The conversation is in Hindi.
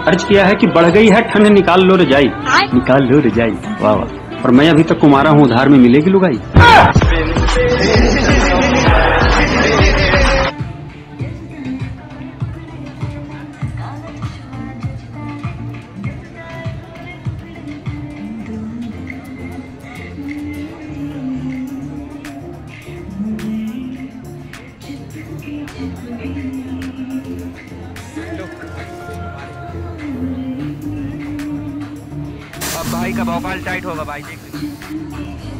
अर्ज किया है कि बढ़ गई है ठंड, निकाल लो रजाई, निकाल लो रजाई। वाह वाह। और मैं अभी तक कुमारा हूँ, उधार में मिलेगी लुगाई। अब भाई का भोपाल टाइट होगा भाई, देख।